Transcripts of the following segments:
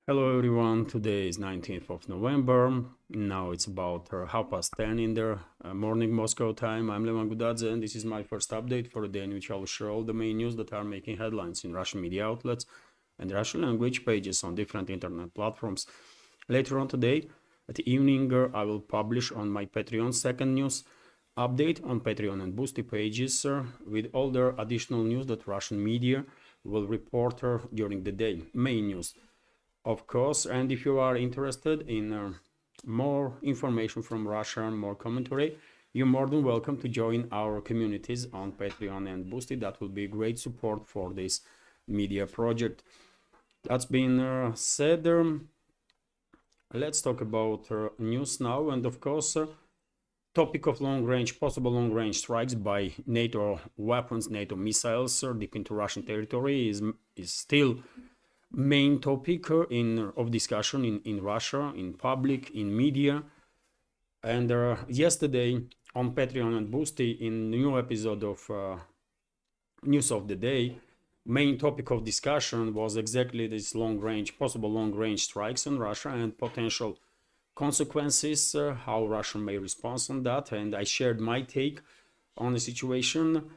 Hello everyone, today is 19th of November. Now it's about 10:30 in the morning Moscow time. I'm Levan Gudadze and this is my first update for the day in which I will share all the main news that are making headlines in Russian media outlets and Russian language pages on different internet platforms. Later on today, at the evening, I will publish on my Patreon second news update on Patreon and Boosty pages with all the additional news that Russian media will report during the day, main news. Of course, and if you are interested in more information from Russia and more commentary, you're more than welcome to join our communities on Patreon and Boosty. That will be great support for this media project. That's been said. Let's talk about news now, and of course, topic of possible long-range strikes by NATO weapons, NATO missiles deep into Russian territory is still main topic of discussion in Russia, in public, in media. And yesterday on Patreon and Boosty, in new episode of News of the Day, main topic of discussion was exactly this possible long-range strikes on Russia and potential consequences, how Russia may respond on that. And I shared my take on the situation.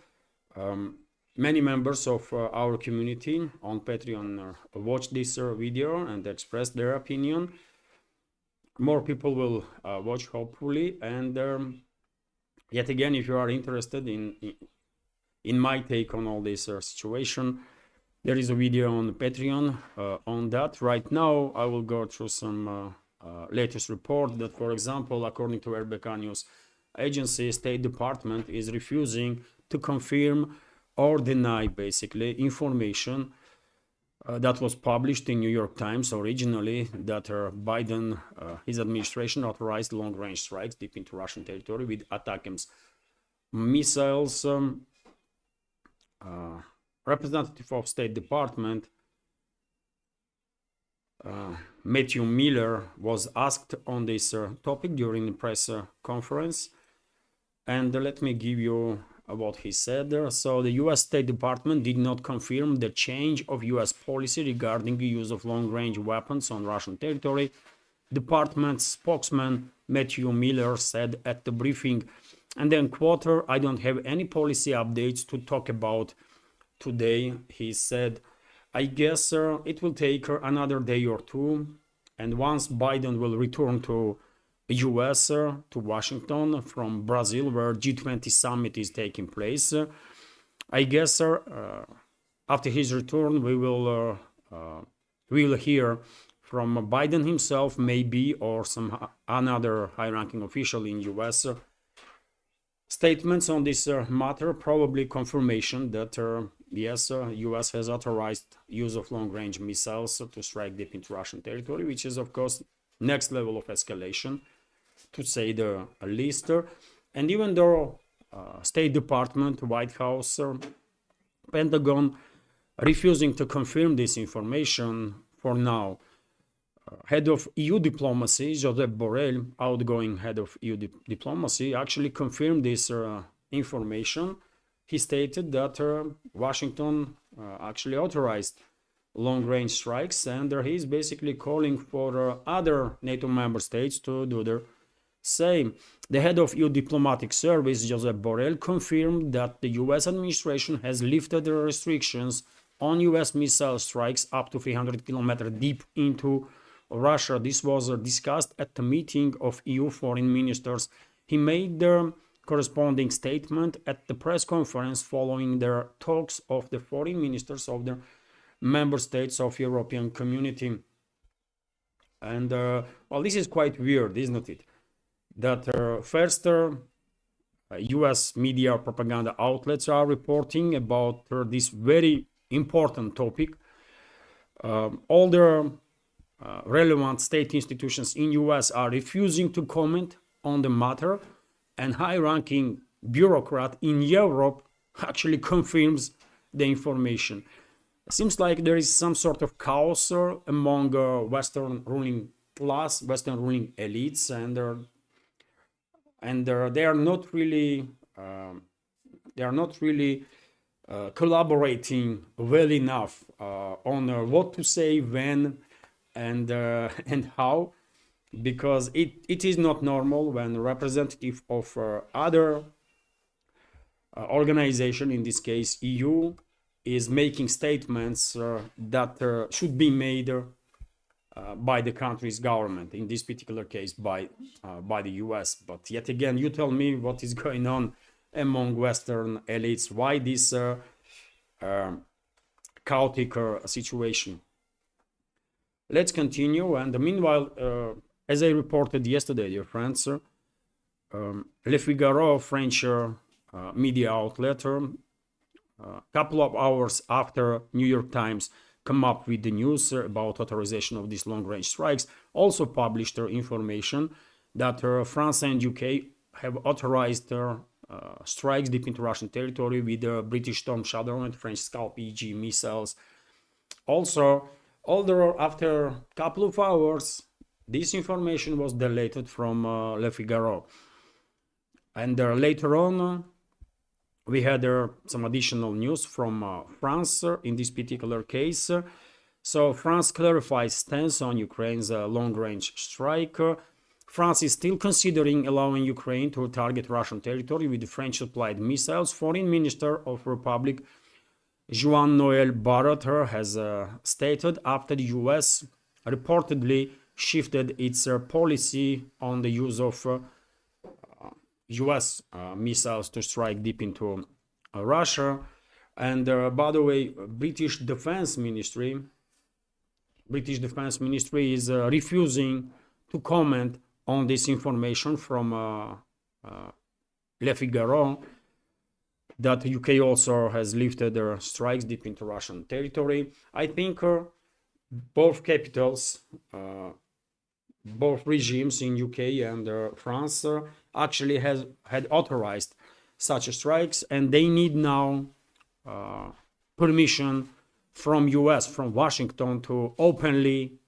Many members of our community on Patreon watched this video and expressed their opinion. More people will watch, hopefully. And yet again, if you are interested in my take on all this situation, there is a video on Patreon on that. Right now, I will go through some latest report that, for example, according to RBK News Agency, State Department is refusing to confirm or deny basically information that was published in New York Times originally that Biden, his administration authorized long-range strikes deep into Russian territory with ATACMS missiles. Representative of State Department Matthew Miller was asked on this topic during the press conference, and let me give you what he said there. So the US State Department did not confirm the change of US policy regarding the use of long-range weapons on Russian territory. Department spokesman Matthew Miller said at the briefing, and then quote, "I don't have any policy updates to talk about today," he said. "I guess it will take another day or two, and once Biden will return to US, to Washington from Brazil, where G20 summit is taking place. I guess after his return, we will hear from Biden himself, maybe, or some another high-ranking official in US. Statements on this matter, probably confirmation that yes, US has authorized use of long-range missiles to strike deep into Russian territory, which is, of course, next level of escalation, to say the least. And even though State Department, White House, Pentagon refusing to confirm this information for now, head of EU diplomacy, Josep Borrell, outgoing head of EU diplomacy, actually confirmed this information. He stated that Washington actually authorized long-range strikes, and he's basically calling for other NATO member states to do their same. The head of EU diplomatic service, Josep Borrell, confirmed that the US administration has lifted the restrictions on US missile strikes up to 300 kilometers deep into Russia. This was discussed at the meeting of EU foreign ministers. He made the corresponding statement at the press conference following their talks of the foreign ministers of the member states of European community. And well, this is quite weird, isn't it? That first US media propaganda outlets are reporting about this very important topic. All the relevant state institutions in US are refusing to comment on the matter, and high-ranking bureaucrat in Europe actually confirms the information. It seems like there is some sort of chaos among Western ruling class, Western ruling elites, and they are not really collaborating well enough on what to say when and how? Because it is not normal when a representative of other organization, in this case EU, is making statements that should be made by the country's government, in this particular case by the US. But yet again, you tell me what is going on among Western elites, why this chaotic situation. Let's continue. And meanwhile, as I reported yesterday, dear friends, Le Figaro, French media outlet, a couple of hours after New York Times come up with the news about authorization of these long-range strikes, also published information that France and UK have authorized strikes deep into Russian territory with British Storm Shadow and French Scalp EG missiles. Also, although after a couple of hours, this information was deleted from Le Figaro. And later on, we had some additional news from France in this particular case. So France clarifies stance on Ukraine's long-range strike. France is still considering allowing Ukraine to target Russian territory with French-supplied missiles. Foreign Minister of Republic Jean-Noël Barrot has stated after the US reportedly shifted its policy on the use of US missiles to strike deep into Russia. And by the way, British Defense Ministry is refusing to comment on this information from Le Figaro that UK also has lifted their strikes deep into Russian territory. I think both capitals, both regimes in UK and France actually had authorized such strikes, and they need now permission from US, from Washington, to openly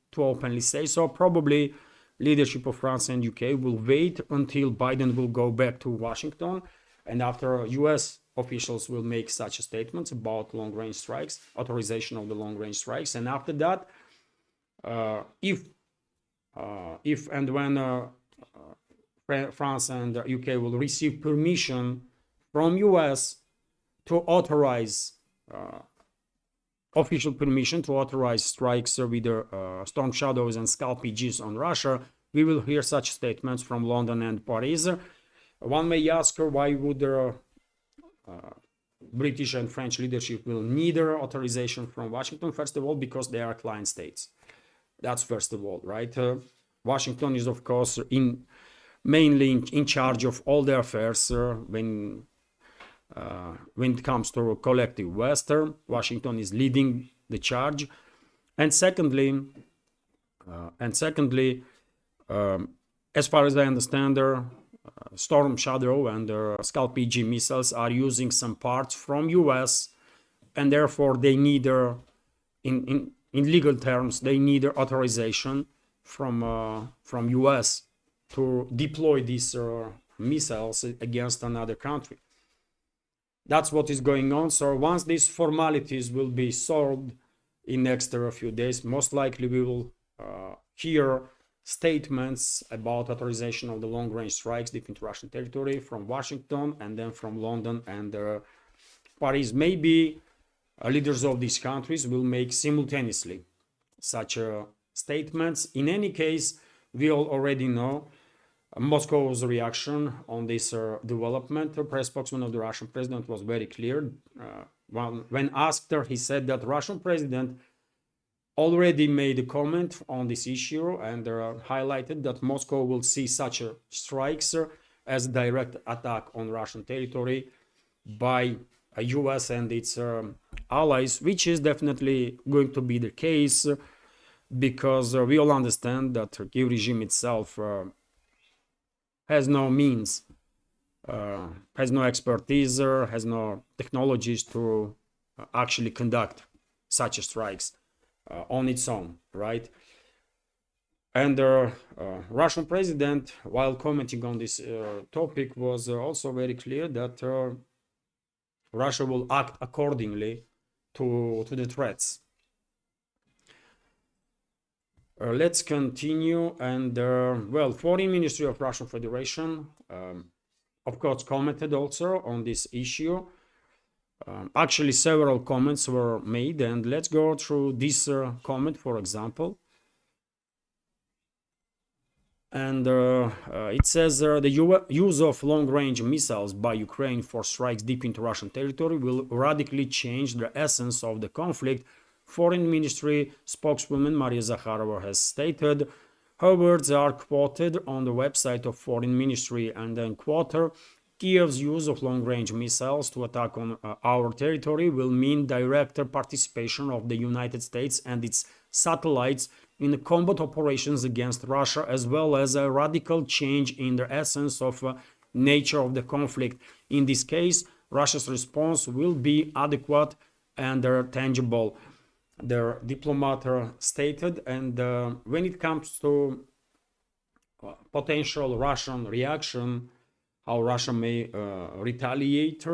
say so. Probably leadership of France and UK will wait until Biden will go back to Washington, and after US officials will make such statements about long-range strikes, authorization of the long-range strikes, and after that, if and when France and UK will receive permission from US to authorize official permission to authorize strikes with Storm Shadows and Scalp EGs on Russia, we will hear such statements from London and Paris. One may ask why would British and French leadership will need authorization from Washington. First of all, because they are client states. That's first of all, right? Washington is, of course, mainly in charge of all the affairs when it comes to collective West. Washington is leading the charge. And secondly, as far as I understand, Storm Shadow and Scalp EG missiles are using some parts from US, and therefore they need, in legal terms, they need authorization from US to deploy these missiles against another country. That's what is going on. So once these formalities will be solved in next few days, most likely we will hear statements about authorization of the long-range strikes deep into Russian territory from Washington and then from London and Paris. Maybe leaders of these countries will make simultaneously such statements. In any case, we all already know Moscow's reaction on this development. The press spokesman of the Russian president was very clear. When asked, he said that Russian president already made a comment on this issue and highlighted that Moscow will see such strikes as a direct attack on Russian territory by US and its allies, which is definitely going to be the case, because we all understand that the Kiev regime itself has no means, has no expertise, has no technologies to actually conduct such strikes on its own, right? And the Russian president, while commenting on this topic, was also very clear that Russia will act accordingly to the threats. Let's continue. And well, Foreign Ministry of Russian Federation, of course, commented also on this issue. Actually, several comments were made, and let's go through this comment, for example. And it says the use of long-range missiles by Ukraine for strikes deep into Russian territory will radically change the essence of the conflict, Foreign Ministry spokeswoman Maria Zakharova has stated. Her words are quoted on the website of Foreign Ministry, and then quote, Kiev's use of long-range missiles to attack on our territory will mean direct participation of the United States and its satellites in combat operations against Russia, as well as a radical change in the essence of nature of the conflict. In this case, Russia's response will be adequate and tangible, the diplomat stated. And when it comes to potential Russian reaction, how Russia may retaliate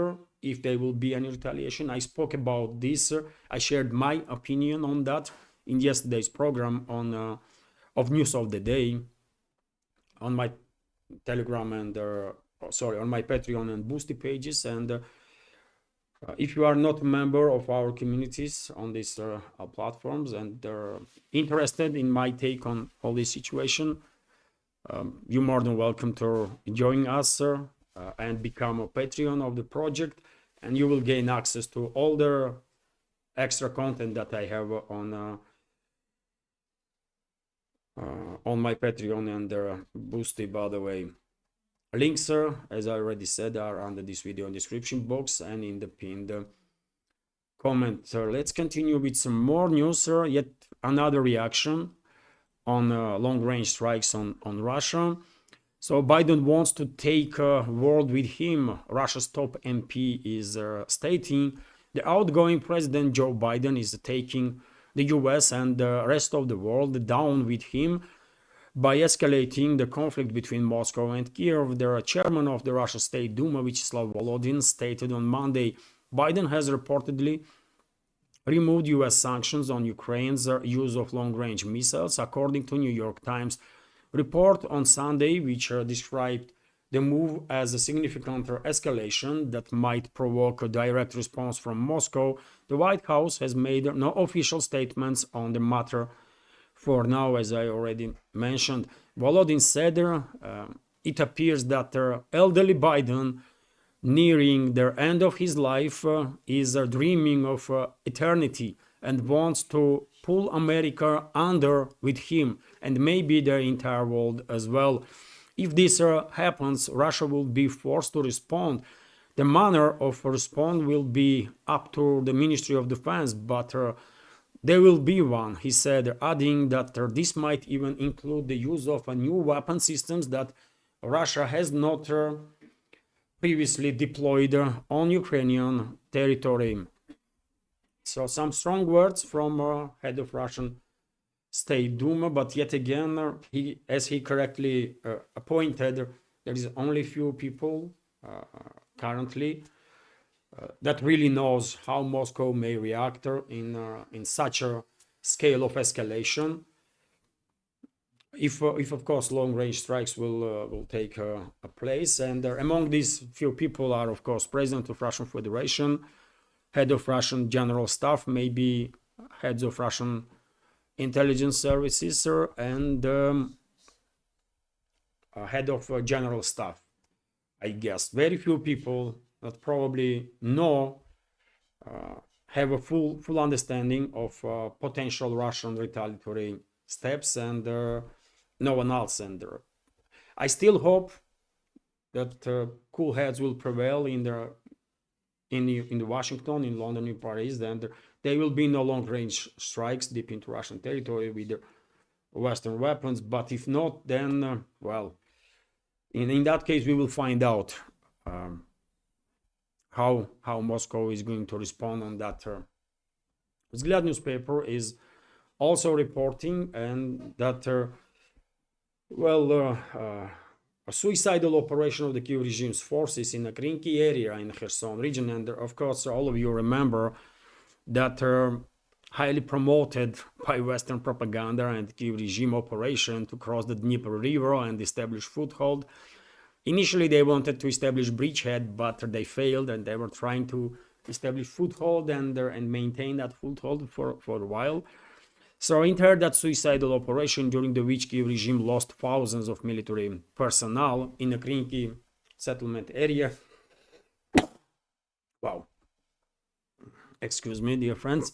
if there will be any retaliation, I spoke about this. I shared my opinion on that in yesterday's program on of News of the Day on my Telegram and on my Patreon and Boosty pages. And if you are not a member of our communities on these platforms and interested in my take on all this situation, you're more than welcome to join us and become a Patreon of the project, and you will gain access to all the extra content that I have on my Patreon and Boosty, by the way. Links, as I already said, are under this video in the description box and in the pinned comment. Let's continue with some more news. Yet another reaction on long-range strikes on Russia. So Biden wants to take world with him, Russia's top MP is stating. The outgoing President Joe Biden is taking the US and the rest of the world down with him by escalating the conflict between Moscow and Kiev. The chairman of the Russian State Duma, Vyacheslav Volodin, stated on Monday Biden has reportedly removed US sanctions on Ukraine's use of long-range missiles, according to New York Times report on Sunday, which described the move as a significant escalation that might provoke a direct response from Moscow. The White House has made no official statements on the matter for now, as I already mentioned. Volodin said it appears that elderly Biden, nearing the end of his life, is dreaming of eternity and wants to pull America under with him and maybe the entire world as well. If this happens, Russia will be forced to respond. The manner of response will be up to the Ministry of Defense, but there will be one, he said, adding that this might even include the use of new weapon systems that Russia has not previously deployed on Ukrainian territory. So some strong words from head of Russian State Duma, but yet again, as he correctly appointed, there is only few people currently that really knows how Moscow may react in such a scale of escalation. If of course long-range strikes will take a place, and among these few people are of course President of Russian Federation, head of Russian General Staff, maybe heads of Russian intelligence services, and head of General Staff. I guess very few people that probably know have a full understanding of potential Russian retaliatory steps, and no one else. And I still hope that cool heads will prevail in the Washington, in London, in Paris, and there will be no long-range strikes deep into Russian territory with Western weapons. But if not, then well, in that case, we will find out how Moscow is going to respond on that. Vzгляд newspaper is also reporting and that a suicidal operation of the Kiev regime's forces in a Krinky area in the Kherson region. And of course, all of you remember that highly promoted by Western propaganda and Kiev regime operation to cross the Dnieper River and establish foothold. Initially, they wanted to establish bridgehead, but they failed, and they were trying to establish foothold and maintain that foothold for a while. So entered that suicidal operation, during the which Kiev regime lost thousands of military personnel in the Krinky settlement area. Wow. Excuse me, dear friends.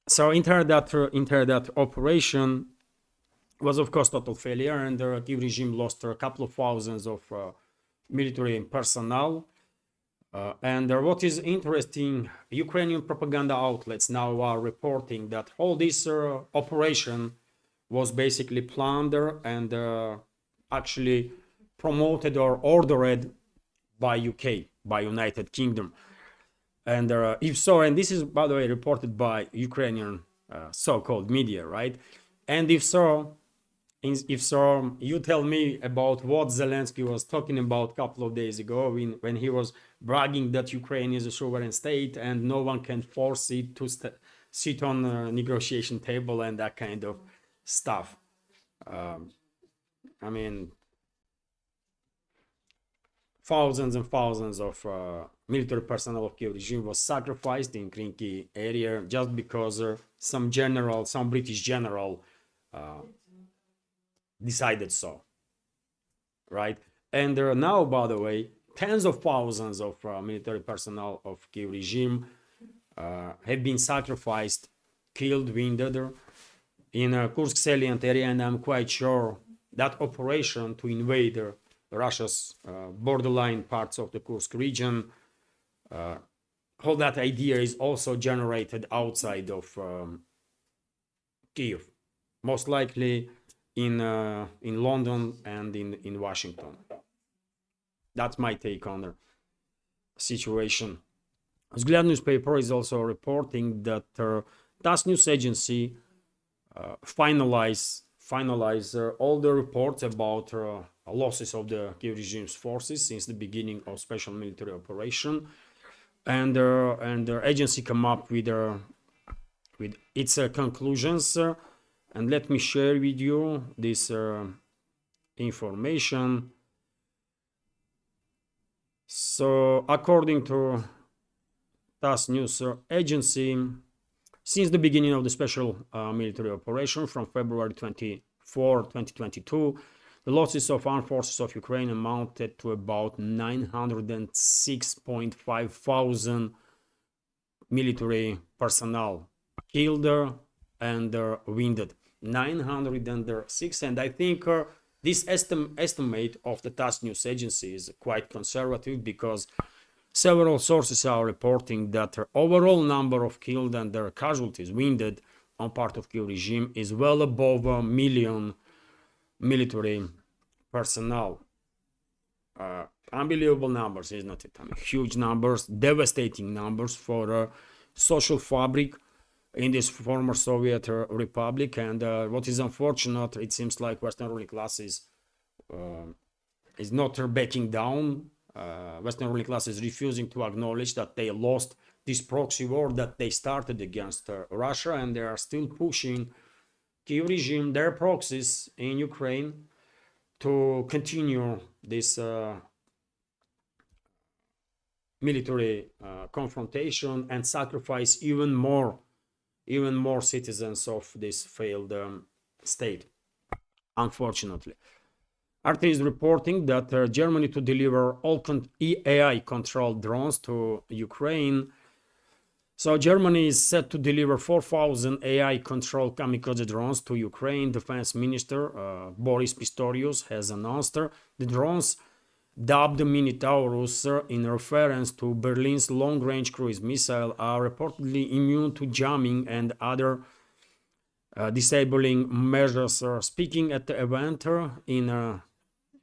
So entered that operation was of course total failure, and the Kiev regime lost a couple of thousands of military personnel. And what is interesting, Ukrainian propaganda outlets now are reporting that all this operation was basically planned and actually promoted or ordered by UK, by United Kingdom. And if so, and this is, by the way, reported by Ukrainian so-called media, right? And if so, you tell me about what Zelensky was talking about a couple of days ago when he was bragging that Ukraine is a sovereign state and no one can force it to sit on a negotiation table and that kind of stuff. I mean, thousands and thousands of military personnel of Kiev regime was sacrificed in Krinky area just because some British general decided so, right? And now, by the way, tens of thousands of military personnel of Kiev regime have been sacrificed, killed, wounded in Kursk salient area, and I'm quite sure that operation to invade Russia's borderline parts of the Kursk region, all that idea is also generated outside of Kiev, most likely in London and in Washington. That's my take on the situation. Vzгляд newspaper is also reporting that TASS news agency finalize all the reports about losses of the Kiev regime's forces since the beginning of special military operation, and the agency come up with its conclusions. And let me share with you this information. So, according to TASS news agency, since the beginning of the special military operation from February 24, 2022, the losses of armed forces of Ukraine amounted to about 906.5 thousand military personnel killed and wounded. 906, and I think this estimate of the TASS news agency is quite conservative, because several sources are reporting that the overall number of killed and their casualties, wounded on part of Kiev regime is well above 1 million military personnel. Unbelievable numbers, isn't it? I mean, huge numbers, devastating numbers for social fabric in this former Soviet republic. And what is unfortunate, it seems like Western ruling classes is not backing down. Western ruling class is refusing to acknowledge that they lost this proxy war that they started against Russia, and they are still pushing Kiev regime, their proxies in Ukraine, to continue this military confrontation and sacrifice even more citizens of this failed state, unfortunately. RT is reporting that Germany to deliver all AI-controlled drones to Ukraine. So Germany is set to deliver 4,000 AI-controlled kamikaze drones to Ukraine. Defense Minister Boris Pistorius has announced the drones, dubbed Minotaurus in reference to Berlin's long-range cruise missile, are reportedly immune to jamming and other disabling measures. Speaking at the event in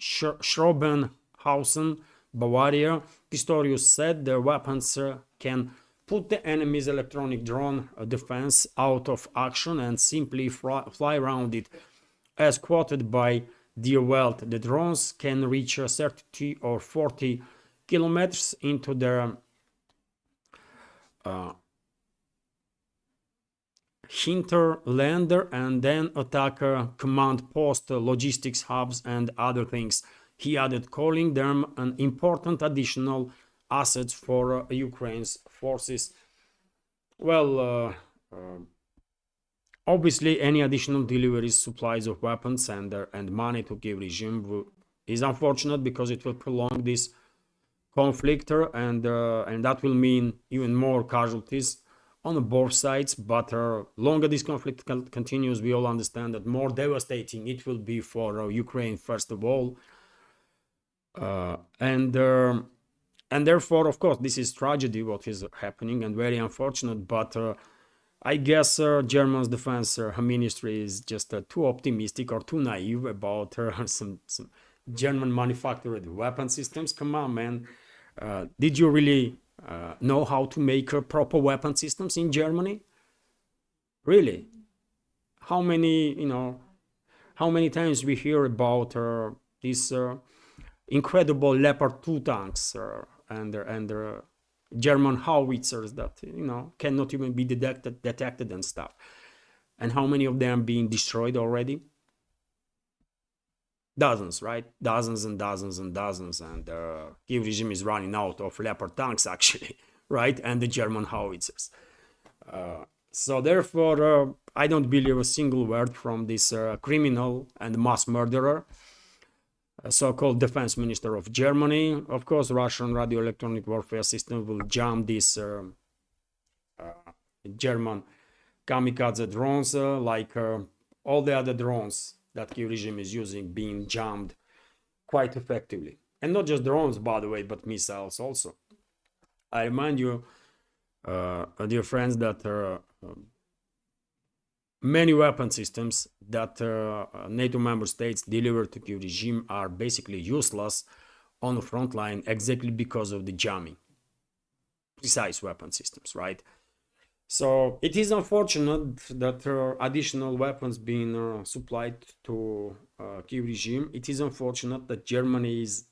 Schrobenhausen, Bavaria, Pistorius said the weapons can put the enemy's electronic drone defense out of action and simply fly around it. As quoted by Die Welt, the drones can reach 30 or 40 kilometers into their hinterlander and then attack command post, logistics hubs, and other things. He added, calling them an important additional assets for Ukraine's forces. Well, obviously, any additional deliveries, supplies of weapons, and money to Kiev regime is unfortunate because it will prolong this conflict, and that will mean even more casualties on both sides. But longer this conflict continues, we all understand that more devastating it will be for Ukraine first of all, and therefore, of course, this is tragedy what is happening and very unfortunate. But I guess German's defense ministry is just too optimistic or too naive about some German manufactured weapon systems. Come on, man. Did you really know how to make proper weapon systems in Germany? Really? How many, how many times we hear about these incredible Leopard 2 tanks and German howitzers that, cannot even be detected and stuff. And how many of them being destroyed already? Dozens, right? Dozens and dozens and dozens. And Kiev regime is running out of Leopard tanks, actually, right? And the German howitzers. So therefore, I don't believe a single word from this criminal and mass murderer, so-called defense minister of Germany. Of course, Russian radio electronic warfare system will jam these German kamikaze drones, like all the other drones that Kiev regime is using, being jammed quite effectively. And not just drones, by the way, but missiles also. I remind you, dear friends, that many weapon systems that NATO member states deliver to Kiev regime are basically useless on the front line exactly because of the jamming. Precise weapon systems, right? So it is unfortunate that additional weapons being supplied to Kiev regime. It is unfortunate that Germany is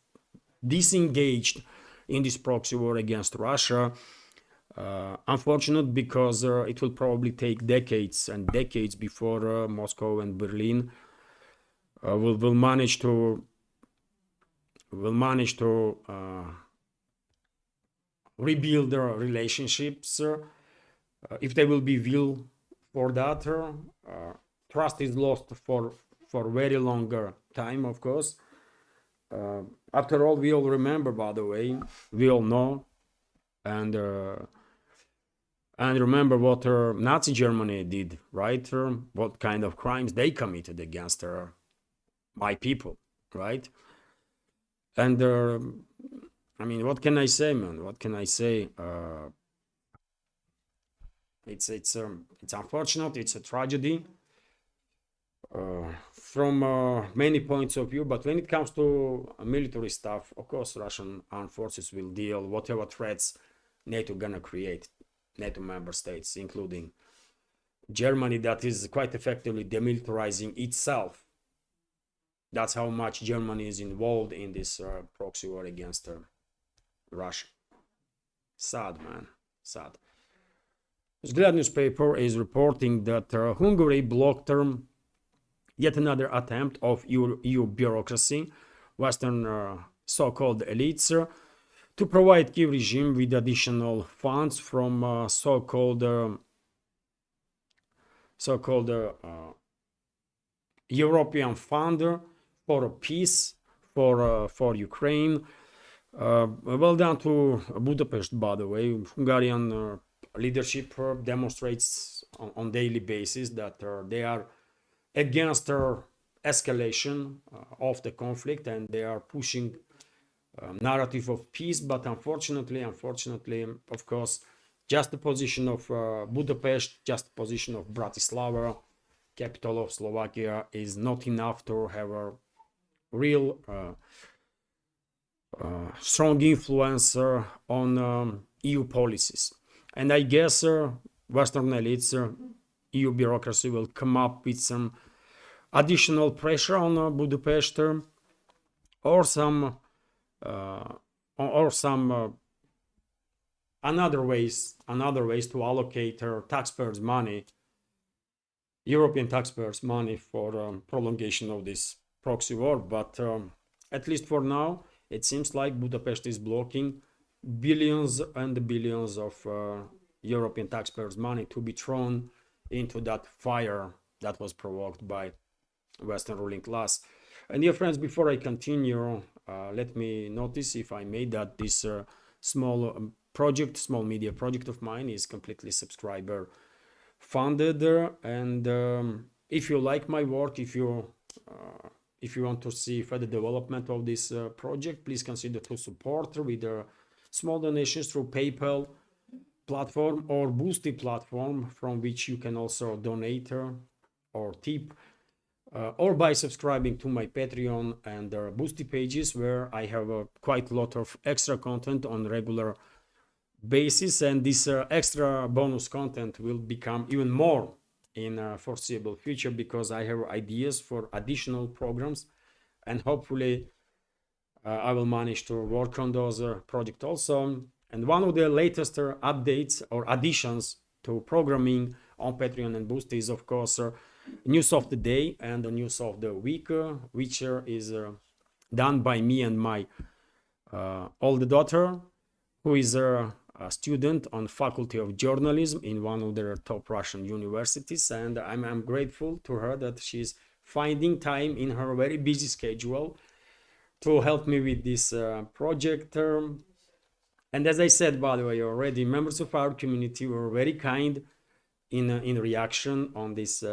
disengaged in this proxy war against Russia. Unfortunate because it will probably take decades and decades before Moscow and Berlin will manage to rebuild their relationships. If they will be will for that, trust is lost for very longer time, of course. After all, we all remember, by the way, we all know, and remember what Nazi Germany did, right? What kind of crimes they committed against my people, right? And I mean, what can I say, man? What can I say? It's unfortunate. It's a tragedy from many points of view. But when it comes to military stuff, of course, Russian armed forces will deal whatever threats NATO gonna create. NATO member states, including Germany, that is quite effectively demilitarizing itself. That's how much Germany is involved in this proxy war against Russia. Sad, man. Sad. Vzgled newspaper is reporting that Hungary blocked yet another attempt of EU bureaucracy, Western so-called elites, to provide Kiev regime with additional funds from so-called European Fund for Peace for Ukraine. Well done to Budapest, by the way. Hungarian leadership demonstrates on daily basis that they are against escalation of the conflict, and they are pushing narrative of peace. But unfortunately, of course, just the position of Budapest, just the position of Bratislava, capital of Slovakia, is not enough to have a real strong influence on EU policies. And I guess Western elites, EU bureaucracy will come up with some additional pressure on Budapest, or some another ways to allocate taxpayers' money European taxpayers' money for prolongation of this proxy war. But at least for now, it seems like Budapest is blocking billions and billions of European taxpayers' money to be thrown into that fire that was provoked by Western ruling class. And dear friends, before I continue, let me notice, if I may, that this small small media project of mine is completely subscriber funded. And if you like my work, if you want to see further development of this project, please consider to support with small donations through PayPal platform or Boosty platform, from which you can also donate or tip, or by subscribing to my Patreon and Boosty pages, where I have quite a lot of extra content on regular basis, and this extra bonus content will become even more in a foreseeable future, because I have ideas for additional programs, and hopefully I will manage to work on those projects also. And one of the latest updates or additions to programming on Patreon and Boost is, of course, news of the day and the news of the week, which is done by me and my older daughter, who is a student on Faculty of Journalism in one of their top Russian universities. And I'm grateful to her that she's finding time in her very busy schedule to help me with this project. And as I said, by the way, already, members of our community were very kind in reaction on this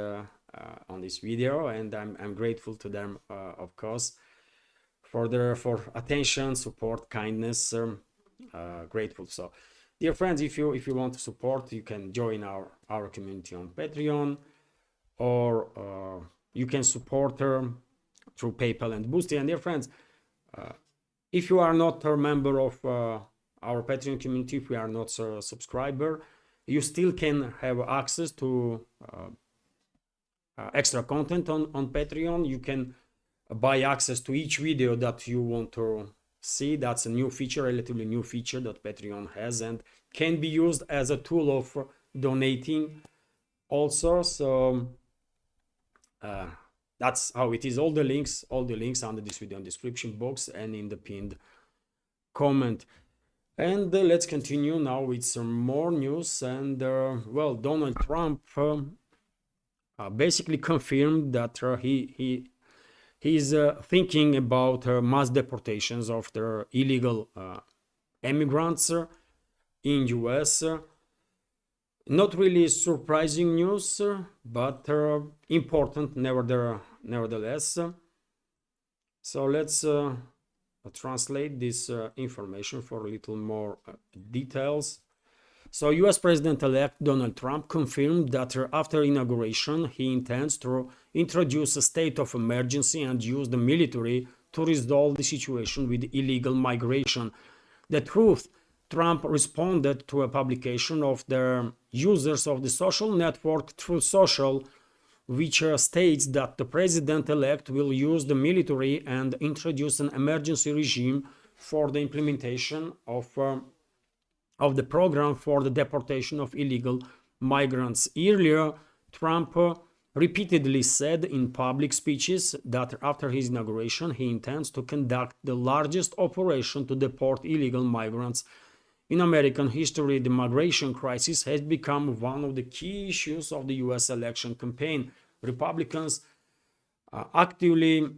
video, and I'm grateful to them, of course, for attention, support, kindness. Grateful. So, dear friends, if you want to support, you can join our community on Patreon, or you can support her through PayPal and Boosty. And dear friends, if you are not a member of our Patreon community, if you are not a subscriber, you still can have access to extra content on Patreon. You can buy access to each video that you want to see. That's a new feature, relatively new feature that Patreon has, and can be used as a tool of donating also. So that's how it is. All the links under this video in the description box and in the pinned comment. And let's continue now with some more news. And well, Donald Trump basically confirmed that he's thinking about mass deportations of the illegal immigrants in US. Not really surprising news, but important nevertheless. So let's translate this information for a little more details. So US President-elect Donald Trump confirmed that after inauguration, he intends to introduce a state of emergency and use the military to resolve the situation with illegal migration. The truth, Trump responded to a publication of the users of the social network Truth Social, which states that the president-elect will use the military and introduce an emergency regime for the implementation of the program for the deportation of illegal migrants. Earlier, Trump repeatedly said in public speeches that after his inauguration, he intends to conduct the largest operation to deport illegal migrants in American history. The migration crisis has become one of the key issues of the US election campaign. Republicans actually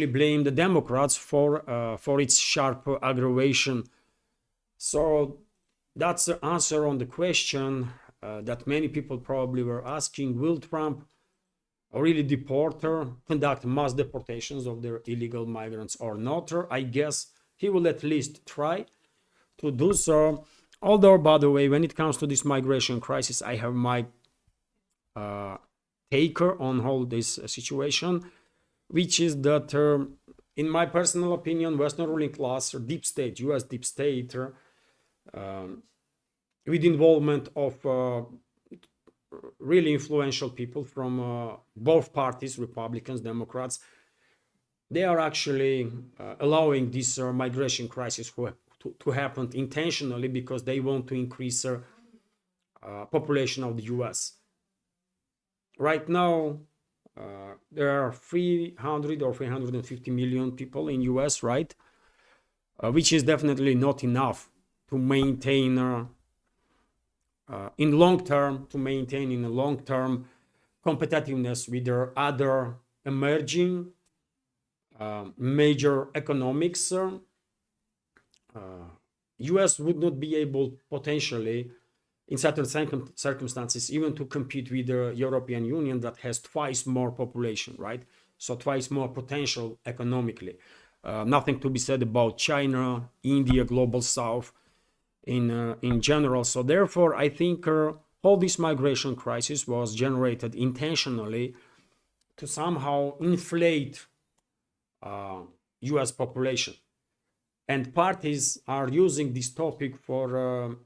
blame the Democrats for its sharp aggravation. So that's the answer on the question that many people probably were asking: will Trump really deport or conduct mass deportations of their illegal migrants or not? I guess he will at least try to do so. Although, by the way, when it comes to this migration crisis, I have my taker on all this situation, which is that, in my personal opinion, Western ruling class, or deep state, US deep state, with involvement of really influential people from both parties, Republicans, Democrats, they are actually allowing this migration crisis to happen intentionally, because they want to increase population of the US. right now there are 300 or 350 million people in US, right? Which is definitely not enough to maintain in long term, in a long term competitiveness with their other emerging major economics. US would not be able potentially in certain circumstances even to compete with the European Union that has twice more population, right? So twice more potential economically. Nothing to be said about China, India, global south in general. So therefore I think all this migration crisis was generated intentionally to somehow inflate US population, and parties are using this topic for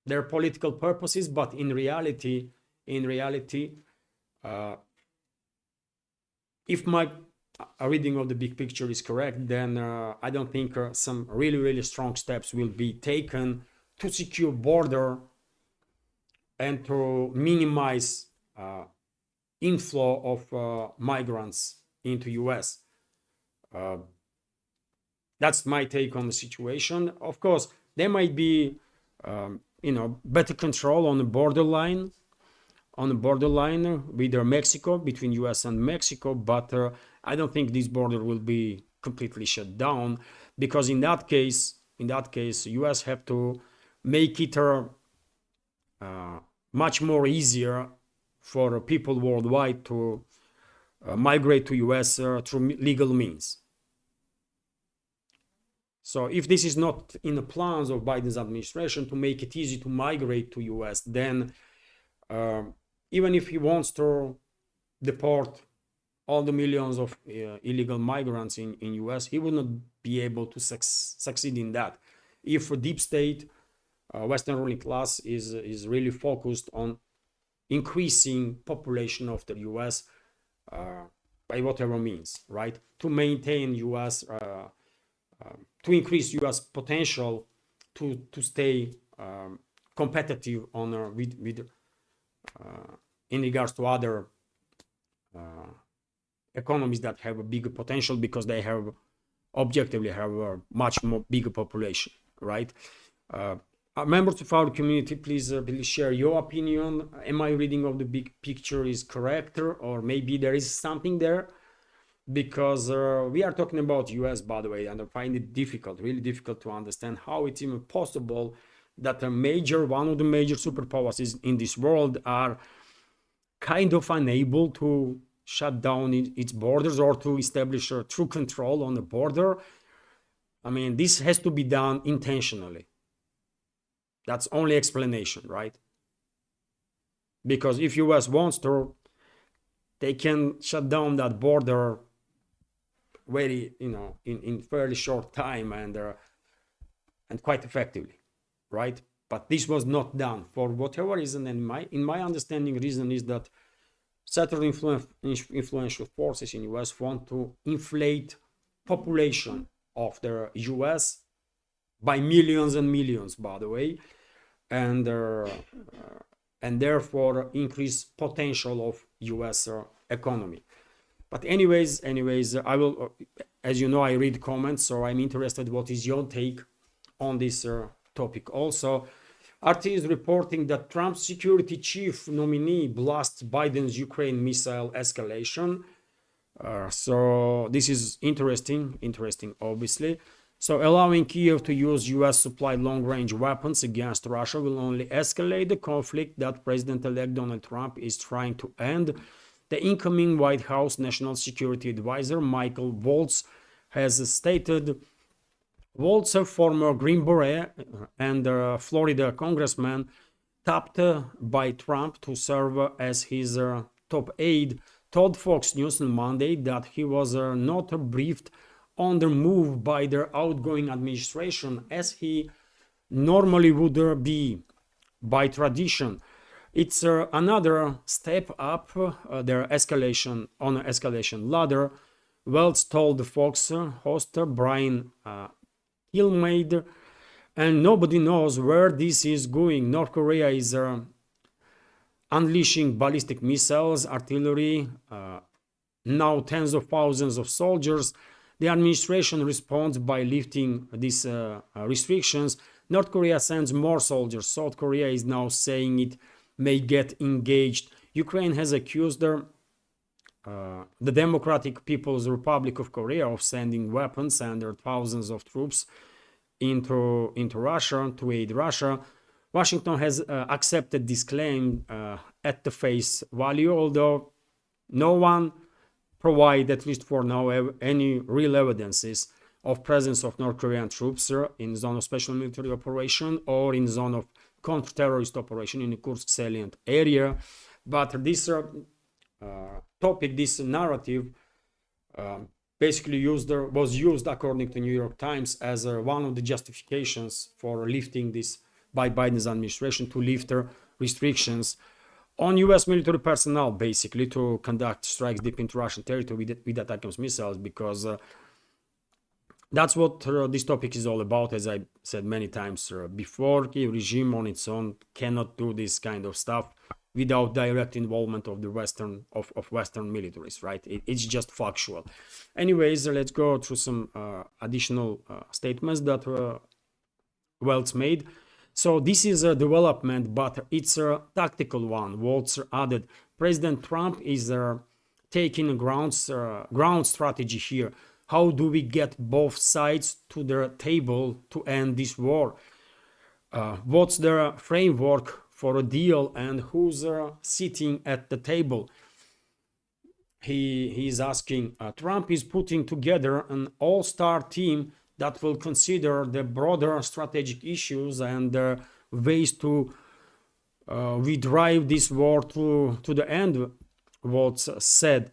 their political purposes, but in reality, if my reading of the big picture is correct, then I don't think some really strong steps will be taken to secure border and to minimize inflow of migrants into US. That's my take on the situation. Of course, there might be better control on the borderline with Mexico, between US and Mexico, but I don't think this border will be completely shut down, because in that case US have to make it much more easier for people worldwide to migrate to US through legal means. So if this is not in the plans of Biden's administration to make it easy to migrate to US, then even if he wants to deport all the millions of illegal migrants in US, he would not be able to succeed in that if a deep state Western ruling class is really focused on increasing population of the US by whatever means, right? To maintain US, to increase US potential to stay competitive on with in regards to other economies that have a bigger potential, because they have objectively have a much more bigger population, right? Members of our community, please share your opinion. Am I reading of the big picture is correct, or maybe there is something there? Because we are talking about US, by the way, and I find it really difficult to understand how it's even possible that one of the major superpowers in this world are kind of unable to shut down its borders or to establish a true control on the border. I mean, this has to be done intentionally. That's only explanation, right? Because if US wants to, they can shut down that border very, in fairly short time and quite effectively, right? But this was not done for whatever reason, and in my understanding, reason is that certain influential forces in US want to inflate population of the US by millions and millions, by the way, and therefore increase potential of US economy. But anyways, I will, as you know, I read comments, so I'm interested what is your take on this topic. Also, RT is reporting that Trump's security chief nominee blasts Biden's Ukraine missile escalation. So this is interesting, obviously. So allowing Kyiv to use US-supplied long-range weapons against Russia will only escalate the conflict that President-elect Donald Trump is trying to end. The incoming White House National Security Advisor Michael Waltz has stated. Waltz, a former Green Beret and Florida congressman, tapped by Trump to serve as his top aide, told Fox News on Monday that he was not briefed on the move by the outgoing administration as he normally would be by tradition. It's another step up their escalation ladder, Wells told the Fox host Brian Kilmeade, and nobody knows where this is going. North Korea is unleashing ballistic missiles, artillery, now tens of thousands of soldiers. The administration responds by lifting these restrictions. North Korea sends more soldiers. South Korea is now saying it may get engaged. Ukraine has accused the Democratic People's Republic of Korea of sending weapons and their thousands of troops into Russia to aid Russia. Washington has accepted this claim at the face value, although no one provide, at least for now, any real evidences of presence of North Korean troops in zone of special military operation or in zone of counter-terrorist operation in the Kursk salient area. But this topic, this narrative, basically was used, according to New York Times, as one of the justifications for lifting this by Biden's administration, to lift their restrictions on U.S. military personnel, basically, to conduct strikes deep into Russian territory with ATACMS missiles, because that's what this topic is all about. As I said many times before, the regime on its own cannot do this kind of stuff without direct involvement of the Western militaries, right? It's just factual. Anyways, let's go through some additional statements that Welts made. So this is a development, but it's a tactical one. Waltz added, President Trump is taking a ground strategy here. How do we get both sides to the table to end this war? What's the framework for a deal, and who's sitting at the table? He's asking. Trump is putting together an all-star team that will consider the broader strategic issues and ways to we drive this war to the end, Waltz said.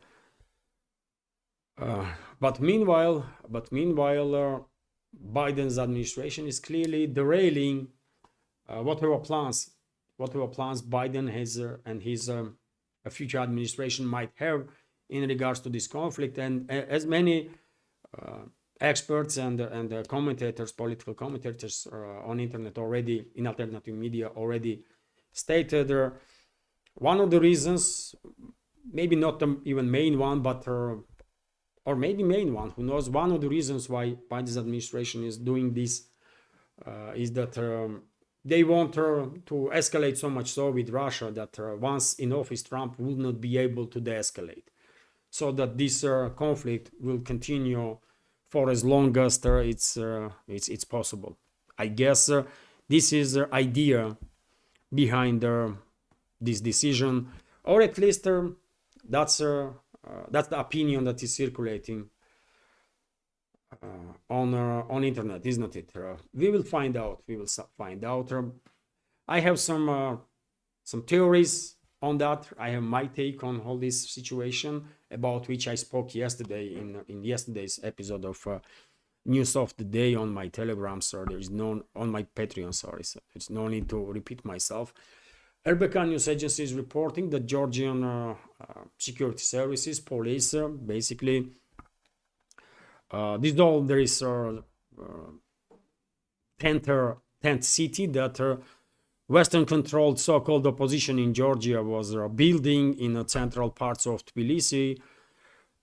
But meanwhile, Biden's administration is clearly derailing whatever plans Biden has and his future administration might have in regards to this conflict. And as many experts and commentators, political commentators on internet already, in alternative media already stated, one of the reasons, maybe not the even main one, but or maybe main one, who knows, one of the reasons why Biden's administration is doing this is that they want to escalate so much so with Russia that once in office, Trump will not be able to de-escalate, so that this conflict will continue for as long as it's possible. I guess this is the idea behind this decision, or at least that's the opinion that is circulating on internet, isn't it? We will find out. We will find out. I have some theories on that. I have my take on all this situation, about which I spoke yesterday in yesterday's episode of News of the Day on my Telegram. So there is no on my Patreon. Sorry, so there's no need to repeat myself. RBK News Agency is reporting that Georgian security services, police, basically, there is tent city that Western-controlled so-called opposition in Georgia was building in central parts of Tbilisi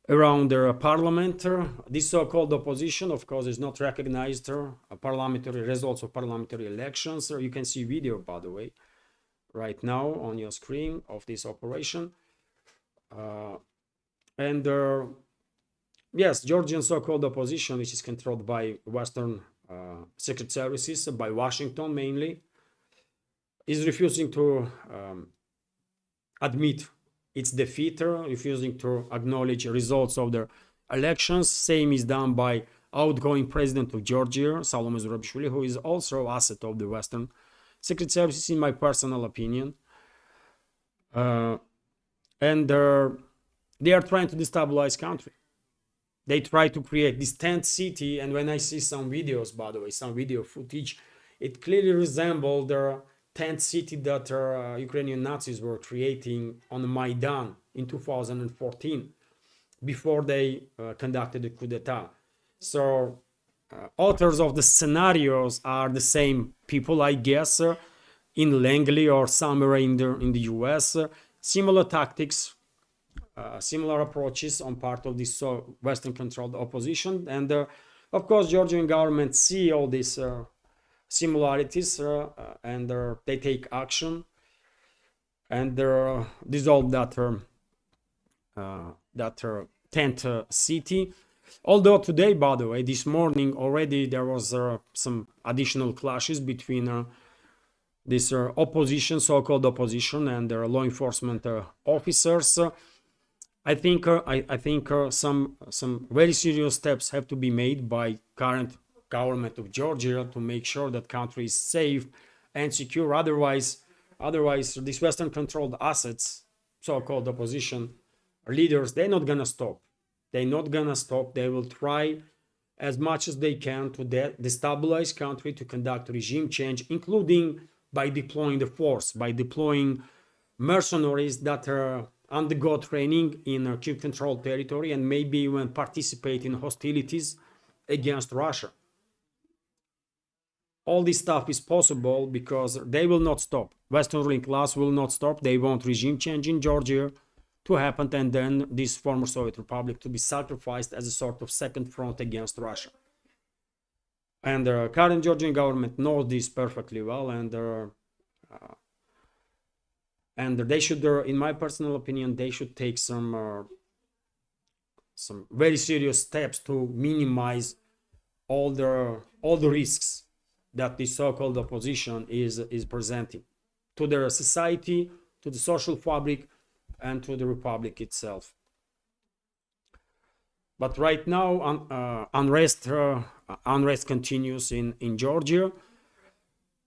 around their parliament. This so-called opposition, of course, is not recognized parliamentary results of parliamentary elections. You can see video, by the way, right now on your screen of this operation. Yes, Georgian so-called opposition, which is controlled by Western secret services, by Washington mainly, is refusing to admit its defeat, refusing to acknowledge results of their elections. Same is done by outgoing president of Georgia, Salome Zurabishvili, who is also an asset of the Western secret services, in my personal opinion. And they are trying to destabilize country. They try to create this tent city, and when I see some videos, by the way, some video footage, it clearly resembles the tent city that Ukrainian Nazis were creating on the Maidan in 2014, before they conducted the coup d'etat. So authors of the scenarios are the same people, I guess, in Langley or somewhere in the US. Similar tactics, similar approaches on part of this Western-controlled opposition. And of course, Georgian government see all these similarities and they take action and dissolve that tent city. Although today, by the way, this morning already there was some additional clashes between this opposition, so-called opposition, and their law enforcement officers. I think some very serious steps have to be made by current government of Georgia to make sure that country is safe and secure. Otherwise, these Western-controlled assets, so-called opposition leaders, they're not gonna stop. They're not gonna stop. They will try as much as they can to destabilize country, to conduct regime change, including by deploying the force, by deploying mercenaries that undergo training in Kiev-controlled territory and maybe even participate in hostilities against Russia. All this stuff is possible because they will not stop. Western ruling class will not stop. They want regime change in Georgia to happen, and then this former Soviet Republic to be sacrificed as a sort of second front against Russia. And the current Georgian government knows this perfectly well, and they should, in my personal opinion, they should take some very serious steps to minimize all the risks that the so-called opposition is presenting to their society, to the social fabric, and to the republic itself. But right now, unrest continues in Georgia.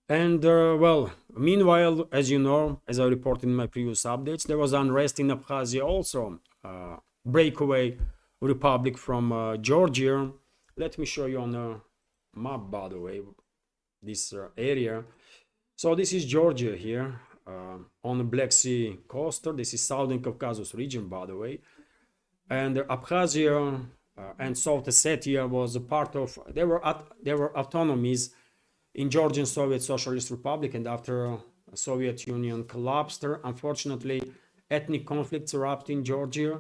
And well, meanwhile, as you know, as I reported in my previous updates, there was unrest in Abkhazia also, breakaway republic from Georgia. Let me show you on a map, by the way, this area. So this is Georgia here on the Black Sea coast. This is Southern Caucasus region, by the way. And Abkhazia and South Ossetia was a part of, they were autonomies in Georgian Soviet Socialist Republic, and after Soviet Union collapsed, unfortunately, ethnic conflicts erupted in Georgia.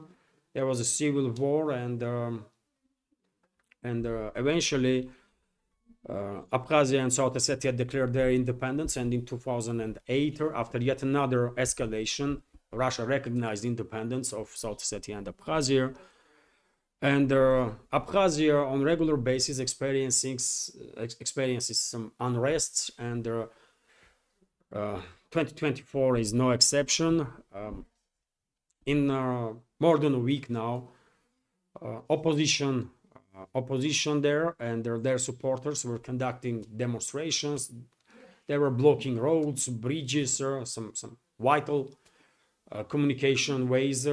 There was a civil war, and eventually Abkhazia and South Ossetia declared their independence, and in 2008, after yet another escalation, Russia recognized independence of South Ossetia and Abkhazia. And Abkhazia on regular basis experiences some unrests, and 2024 is no exception. In more than a week now, opposition there and their supporters were conducting demonstrations. They were blocking roads, bridges, some vital communication ways.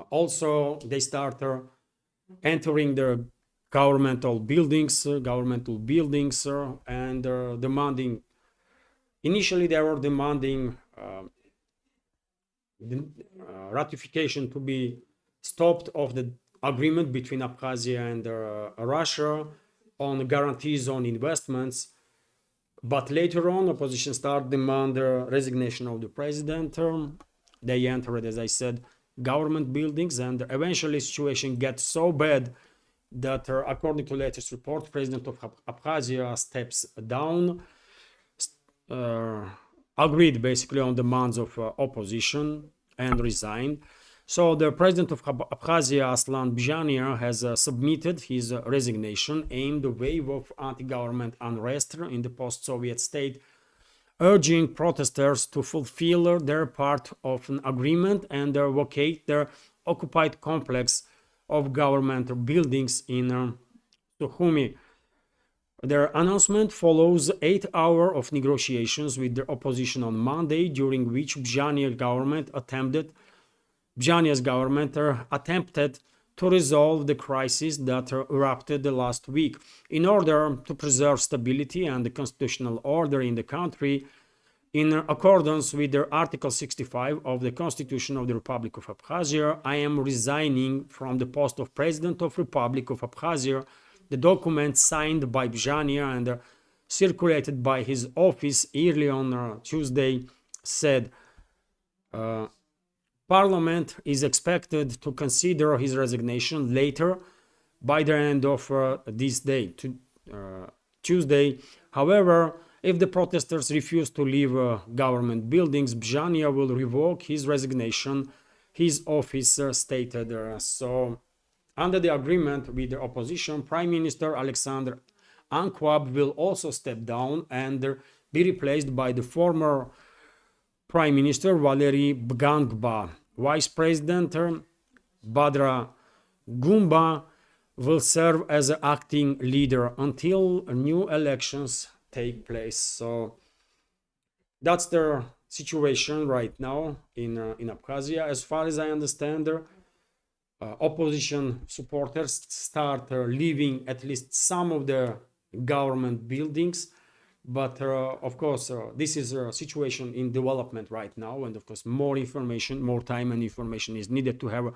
Also, they started entering the governmental buildings, and demanding. Initially, they were demanding ratification to be stopped of the agreement between Abkhazia and Russia on guarantees on investments. But later on, opposition started demand the resignation of the president. They entered, as I said, government buildings, and eventually situation gets so bad that according to latest report, president of Abkhazia steps down, agreed basically on demands of opposition and resigned. So the president of Abkhazia, Aslan Bjania, has submitted his resignation, aimed a wave of anti-government unrest in the post-Soviet state, urging protesters to fulfill their part of an agreement and vacate their occupied complex of governmental buildings in Sukhumi. Their announcement follows 8 hours of negotiations with the opposition on Monday, during which Bjania's government attempted to resolve the crisis that erupted last week. In order to preserve stability and the constitutional order in the country, in accordance with the Article 65 of the Constitution of the Republic of Abkhazia, I am resigning from the post of President of Republic of Abkhazia. The document signed by Bjania and circulated by his office early on Tuesday said Parliament is expected to consider his resignation later by the end of this day, Tuesday. However, if the protesters refuse to leave government buildings, Bjania will revoke his resignation, his office stated. So, under the agreement with the opposition, Prime Minister Alexander Ankwab will also step down and be replaced by the former Prime Minister Valery Bgangba. Vice President Badra Gumba will serve as an acting leader until new elections take place. So that's the situation right now in Abkhazia. As far as I understand, opposition supporters start leaving at least some of the government buildings. But of course, this is a situation in development right now. And of course, more information, more time and information is needed to have a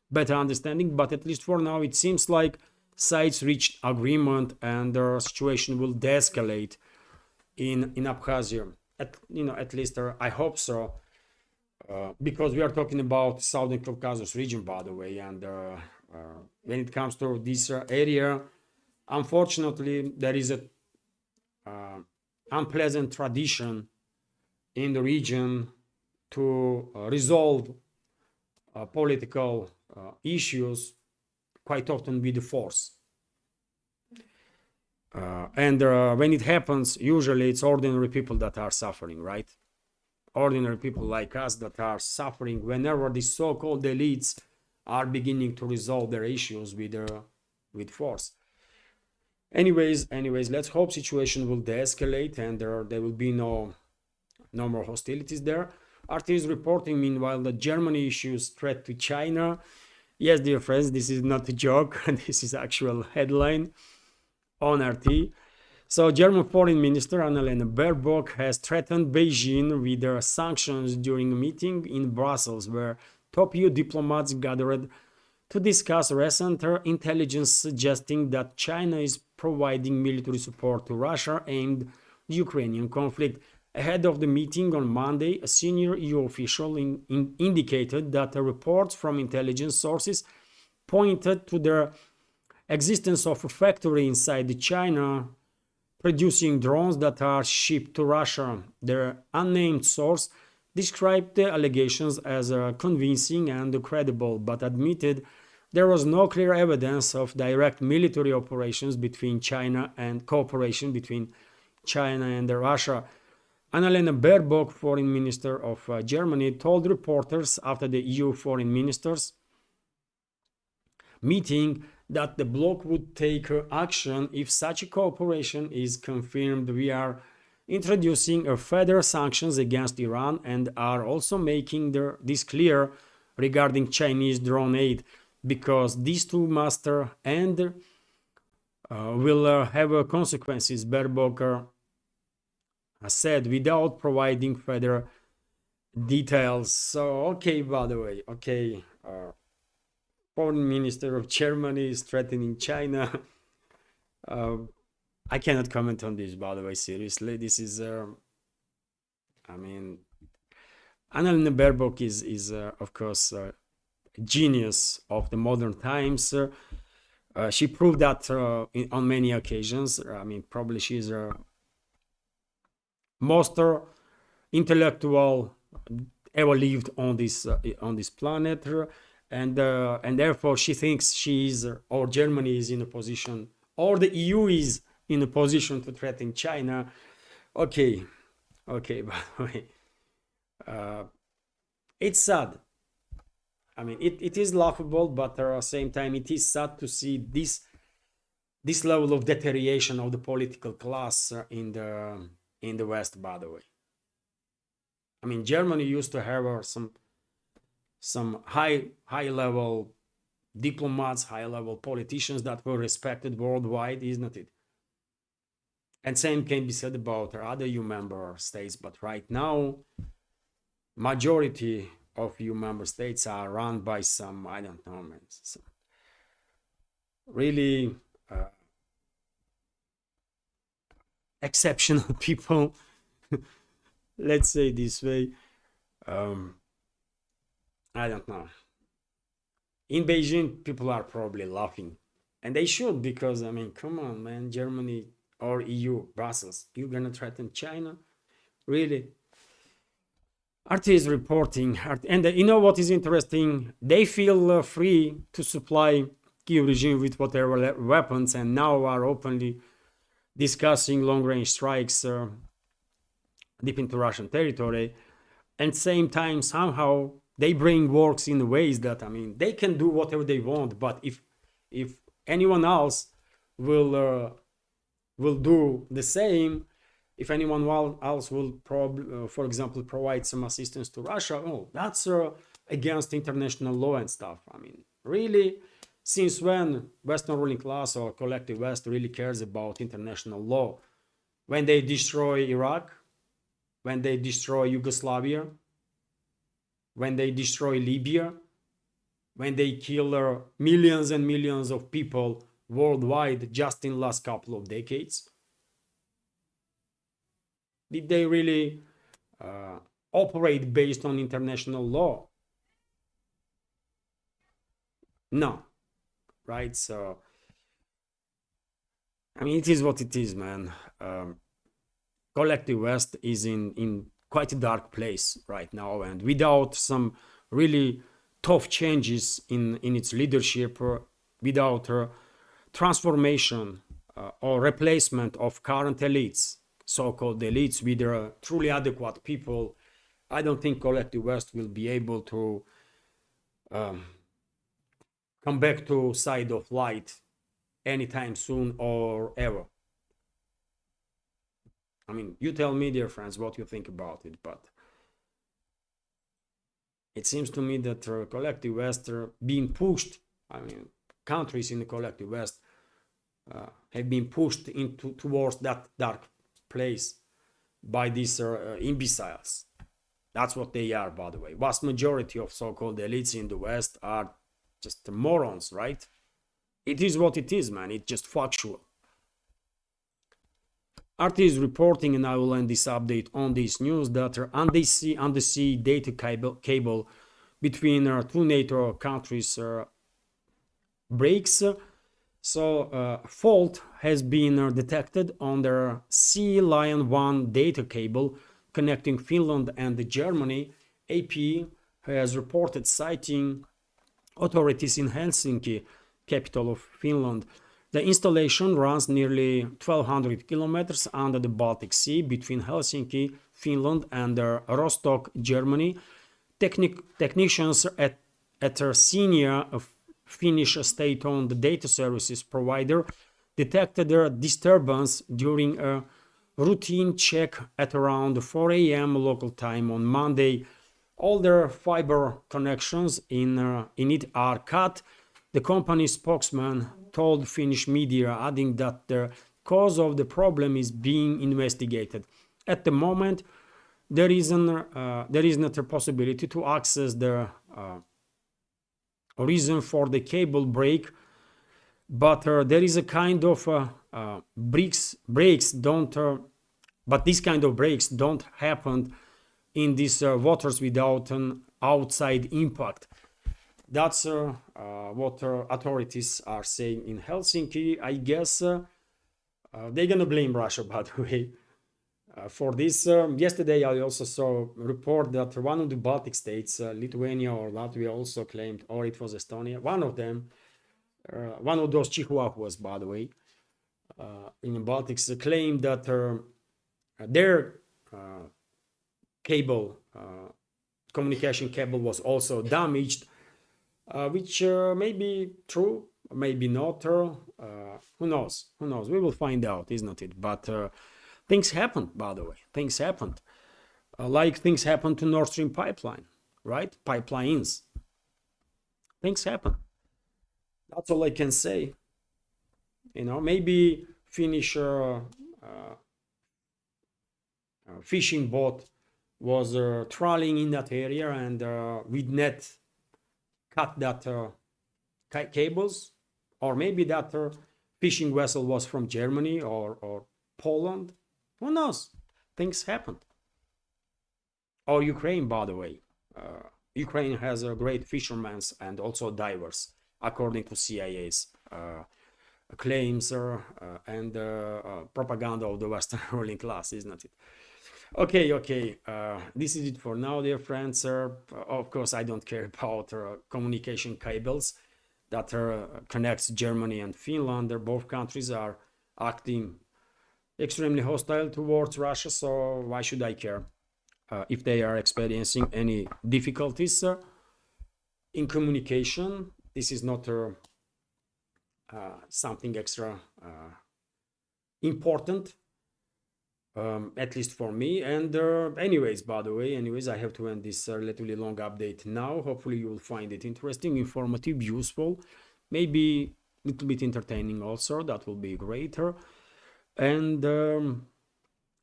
better understanding. But at least for now, it seems like sides reached agreement and the situation will de-escalate in Abkhazia. At least I hope so. Because we are talking about Southern Caucasus region, by the way. And when it comes to this area, unfortunately, there is a unpleasant tradition in the region to resolve political issues quite often with the force. And when it happens, usually it's ordinary people that are suffering, right? Ordinary people like us that are suffering whenever the so-called elites are beginning to resolve their issues with force. Anyways, let's hope situation will de-escalate and there will be no more hostilities there. RT is reporting, meanwhile, that Germany issues threat to China. Yes, dear friends, this is not a joke. This is actual headline on RT. So, German Foreign Minister Annalena Baerbock has threatened Beijing with sanctions during a meeting in Brussels, where top EU diplomats gathered to discuss recent intelligence suggesting that China is providing military support to Russia aimed at the Ukrainian conflict. Ahead of the meeting on Monday, a senior EU official indicated that reports from intelligence sources pointed to the existence of a factory inside China producing drones that are shipped to Russia. The unnamed source described the allegations as convincing and credible, but admitted there was no clear evidence of direct military operations between China and cooperation between China and Russia. Annalena Baerbock, Foreign Minister of Germany, told reporters after the EU foreign ministers meeting that the bloc would take action if such a cooperation is confirmed. We are introducing further sanctions against Iran and are also making this clear regarding Chinese drone aid, because these two must end will have consequences, Baerbock said, without providing further details. So, okay, by the way, okay, Foreign Minister of Germany is threatening China. I cannot comment on this, by the way, seriously. This is, I mean, Annalena Baerbock is of course, genius of the modern times. She proved that on many occasions. I mean, probably she's most intellectual ever lived on this planet, and therefore she thinks she's, or Germany is in a position, or the EU is in a position to threaten China. Okay, by the way, it's sad. I mean, it is laughable, but at the same time, it is sad to see this level of deterioration of the political class in the West. By the way, I mean, Germany used to have some high level diplomats, high level politicians that were respected worldwide, isn't it? And same can be said about other EU member states. But right now, majority of EU member states are run by some, I don't know, man, some really exceptional people, let's say this way. I don't know. In Beijing, people are probably laughing, and they should, because I mean, come on, man, Germany or EU, Brussels, you gonna threaten China? Really? RT is reporting, and you know what is interesting? They feel free to supply Kyiv regime with whatever weapons, and now are openly discussing long-range strikes deep into Russian territory. And same time, somehow they bring works in ways that, I mean, they can do whatever they want, but if anyone else will do the same, if anyone else will probably, for example, provide some assistance to Russia, oh, that's against international law and stuff. I mean, really, since when Western ruling class or collective West really cares about international law? When they destroy Iraq, when they destroy Yugoslavia, when they destroy Libya, when they kill millions and millions of people worldwide just in the last couple of decades? Did they really operate based on international law? No, right? So, I mean, it is what it is, man. Collective West is in quite a dark place right now, and without some really tough changes in its leadership, without transformation or replacement of current elites, so-called elites, with truly adequate people, I don't think Collective West will be able to come back to side of light anytime soon or ever. I mean, you tell me, dear friends, what you think about it, but it seems to me that Collective West being pushed, I mean, countries in the Collective West have been pushed into towards that dark place by these imbeciles. That's what they are, by the way. Vast majority of so-called elites in the West are just morons, right? It is what it is, man. It's just factual. RT is reporting, and I will end this update on this news, that undersea data cable between two NATO countries breaks. So fault has been detected on the Sea Lion 1 data cable connecting Finland and Germany. AP has reported, citing authorities in Helsinki, capital of Finland. The installation runs nearly 1,200 kilometers under the Baltic Sea between Helsinki, Finland, and Rostock, Germany. Technicians at a senior Finnish state-owned data services provider detected a disturbance during a routine check at around 4 a.m. local time on Monday. All their fiber connections in it are cut. The company spokesman told Finnish media, adding that the cause of the problem is being investigated. At the moment, there isn't a possibility to access the reason for the cable break, but there is a kind of breaks don't but these kind of breaks don't happen in these waters without an outside impact. That's what authorities are saying in Helsinki. I guess they're gonna blame Russia, by the way, for this. Yesterday I also saw a report that one of the Baltic states, Lithuania or Latvia, also claimed, or it was Estonia, one of them, one of those chihuahuas, by the way, in the Baltics, claimed that their cable, communication cable, was also damaged, which may be true, maybe not. Who knows? Who knows? We will find out, isn't it? But things happened, by the way. Things happened. Like things happened to Nord Stream pipeline, right? Pipelines. Things happen. That's all I can say. You know, maybe Finnish fishing boat was trawling in that area, and with net cut that cables, or maybe that fishing vessel was from Germany or Poland. Who knows? Things happen. Or Ukraine, by the way. Ukraine has a great fishermen and also divers, according to CIA's claims and propaganda of the Western ruling class, isn't it? Okay, okay. This is it for now, dear friends. Of course, I don't care about communication cables that connects Germany and Finland. Both countries are acting extremely hostile towards Russia, so why should I care if they are experiencing any difficulties in communication? This is not something extra important, at least for me. And anyways, by the way, I have to end this relatively long update now. Hopefully you will find it interesting, informative, useful, maybe a little bit entertaining also. That will be greater. And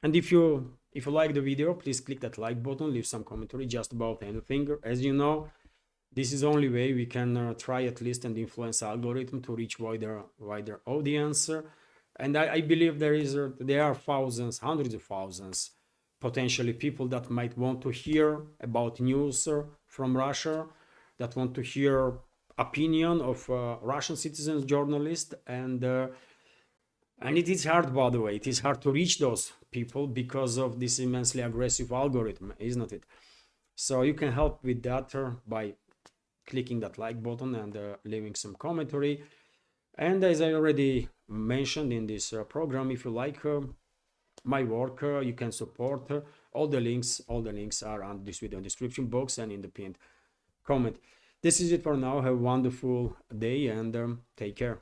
if you like the video, please click that like button, leave some commentary just about anything. As you know, this is the only way we can try at least and influence algorithm to reach wider audience. And I believe there are thousands, hundreds of thousands, potentially people that might want to hear about news from Russia, that want to hear opinion of Russian citizens, journalists, and it is hard, by the way. It is hard to reach those people because of this immensely aggressive algorithm, isn't it? So you can help with that by clicking that like button and leaving some commentary. And as I already mentioned in this program, if you like my work, you can support. All the links are on this video description box and in the pinned comment. This is it for now. Have a wonderful day and take care.